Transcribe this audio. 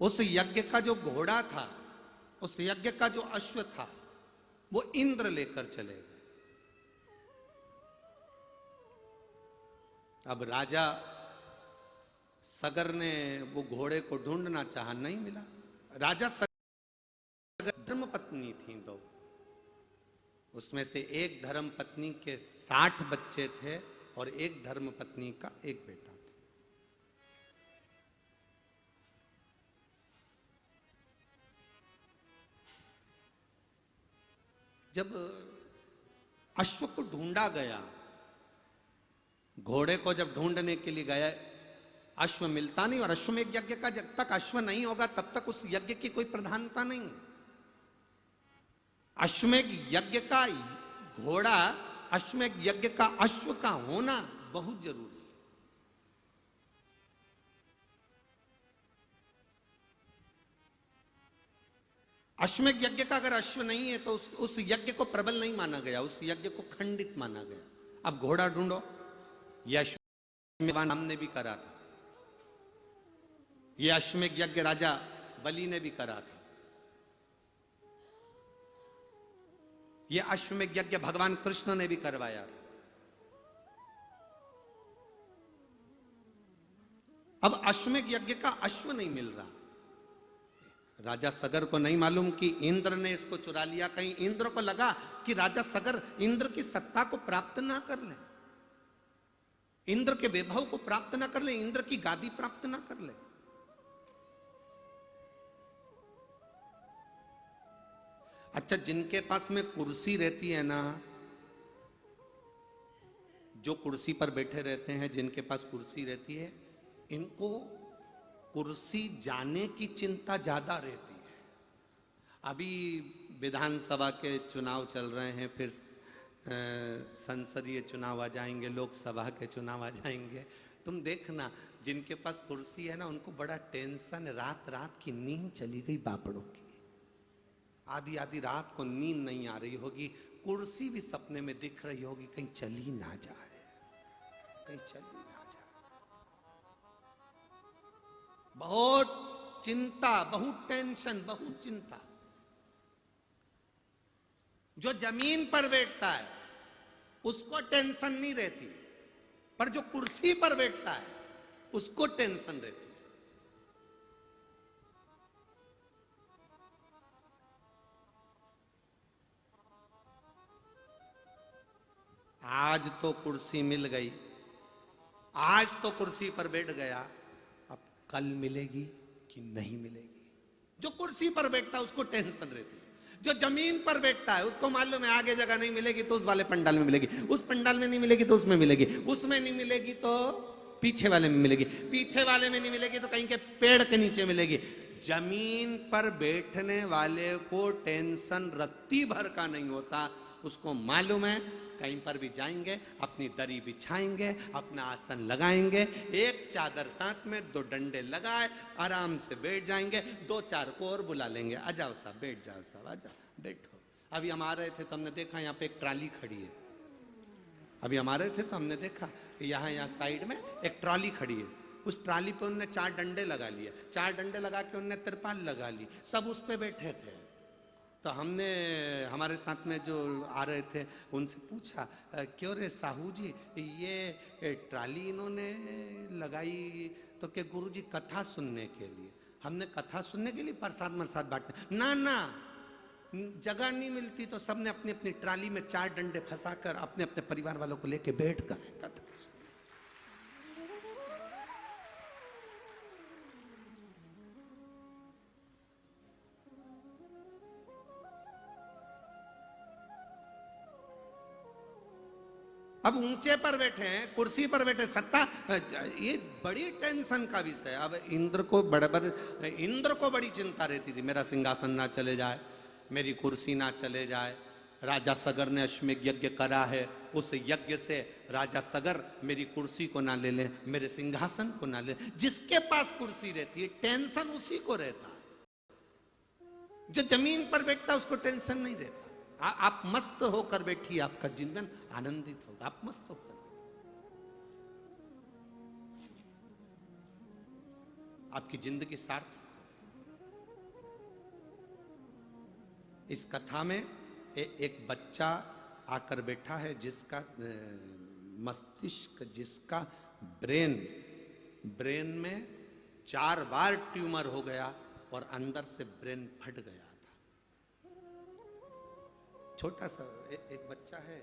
उस यज्ञ का जो घोड़ा था, उस यज्ञ का जो अश्व था, वो इंद्र लेकर चले गए। अब राजा सगर ने वो घोड़े को ढूंढना चाहा, नहीं मिला। राजा सगर धर्म पत्नी थी दो, उसमें से एक धर्म पत्नी के 60 बच्चे थे और एक धर्म पत्नी का एक बेटा था। जब अश्व को ढूंढा गया, घोड़े को जब ढूंढने के लिए गया, अश्व मिलता नहीं। और अश्वमेध यज्ञ का जब तक अश्व नहीं होगा तब तक उस यज्ञ की कोई प्रधानता नहीं है। अश्वमेध यज्ञ का घोड़ा, अश्वमेध यज्ञ का अश्व का होना बहुत जरूरी है। अश्वमेध यज्ञ का अगर अश्व नहीं है तो उस यज्ञ को प्रबल नहीं माना गया, उस यज्ञ को खंडित माना गया। अब घोड़ा ढूंढो, यह अश्वमेध नाम ने भी करा था, यह अश्वमेध यज्ञ राजा बलि ने भी करा था, यह अश्वमेध यज्ञ भगवान कृष्ण ने भी करवाया था। अब अश्वमेध यज्ञ का अश्व नहीं मिल रहा। राजा सगर को नहीं मालूम कि इंद्र ने इसको चुरा लिया। कहीं इंद्र को लगा कि राजा सगर इंद्र की सत्ता को प्राप्त ना कर ले, इंद्र के वैभव को प्राप्त ना कर ले, इंद्र की गादी प्राप्त ना कर ले। अच्छा, जिनके पास में कुर्सी रहती है ना, जो कुर्सी पर बैठे रहते हैं, जिनके पास कुर्सी रहती है, इनको कुर्सी जाने की चिंता ज्यादा रहती है। अभी विधानसभा के चुनाव चल रहे हैं, फिर संसदीय चुनाव आ जाएंगे, लोकसभा के चुनाव आ जाएंगे। तुम देखना, जिनके पास कुर्सी है ना, उनको बड़ा टेंशन, रात रात की नींद चली गई बापड़ों की, आधी आधी रात को नींद नहीं आ रही होगी, कुर्सी भी सपने में दिख रही होगी, कहीं चली ना जाए, कहीं चली ना जाए। बहुत चिंता, बहुत टेंशन, बहुत चिंता। जो जमीन पर बैठता है उसको टेंशन नहीं रहती, पर जो कुर्सी पर बैठता है उसको टेंशन रहती है। आज तो कुर्सी मिल गई, आज तो कुर्सी पर बैठ गया, अब कल मिलेगी कि नहीं मिलेगी। जो कुर्सी पर बैठता है उसको टेंशन रहती है। जो जमीन पर बैठता है उसको मालूम है आगे जगह नहीं मिलेगी तो उस वाले पंडाल में मिलेगी, उस पंडाल में नहीं मिलेगी तो उसमें मिलेगी, उसमें नहीं मिलेगी तो पीछे वाले में मिलेगी, पीछे वाले में नहीं मिलेगी तो कहीं के पेड़ के नीचे मिलेगी। जमीन पर बैठने वाले को टेंशन रत्ती भर का नहीं होता। उसको मालूम है कहीं पर भी जाएंगे, अपनी दरी बिछाएंगे, अपना आसन लगाएंगे, एक चादर साथ में, दो डंडे लगाए, आराम से बैठ जाएंगे, दो चार को और बुला लेंगे, आ जाओ साहब, बैठ जाओ साहब, आ जाओ, बैठो। अभी हम आ रहे थे तो हमने देखा यहाँ पे एक ट्राली खड़ी है। अभी हम आ रहे थे तो हमने देखा कि यहाँ साइड में एक ट्रॉली खड़ी है। उस ट्राली पे उनने 4 डंडे लगा लिए, 4 डंडे लगा के उनने तिरपाल लगा ली, सब उस पे बैठे थे। तो हमने, हमारे साथ में जो आ रहे थे उनसे पूछा, क्यों रे साहू जी, ये ट्राली इन्होंने लगाई तो क्या गुरुजी कथा सुनने के लिए? हमने कथा सुनने के लिए प्रसाद मरसाद बांटने? ना ना, जगह नहीं मिलती तो सबने अपनी अपनी ट्राली में 4 डंडे फंसाकर अपने अपने परिवार वालों को लेके बैठ कर कथा। अब ऊंचे पर बैठे हैं, कुर्सी पर बैठे, सत्ता, ये बड़ी टेंशन का विषय। अब इंद्र को बड़ी चिंता रहती थी, मेरा सिंहासन ना चले जाए, मेरी कुर्सी ना चले जाए। राजा सगर ने अश्वमेध यज्ञ करा है, उस यज्ञ से राजा सगर मेरी कुर्सी को ना ले ले, मेरे सिंहासन को ना ले। जिसके पास कुर्सी रहती है टेंशन उसी को रहता है, जो जमीन पर बैठता है उसको टेंशन नहीं रहता। आप मस्त होकर बैठिए, आपका जीवन आनंदित होगा, आप मस्त होकर, आपकी जिंदगी सार्थक। इस कथा में एक बच्चा आकर बैठा है जिसका मस्तिष्क, जिसका ब्रेन में 4 बार ट्यूमर हो गया और अंदर से ब्रेन फट गया था। छोटा सा एक बच्चा है,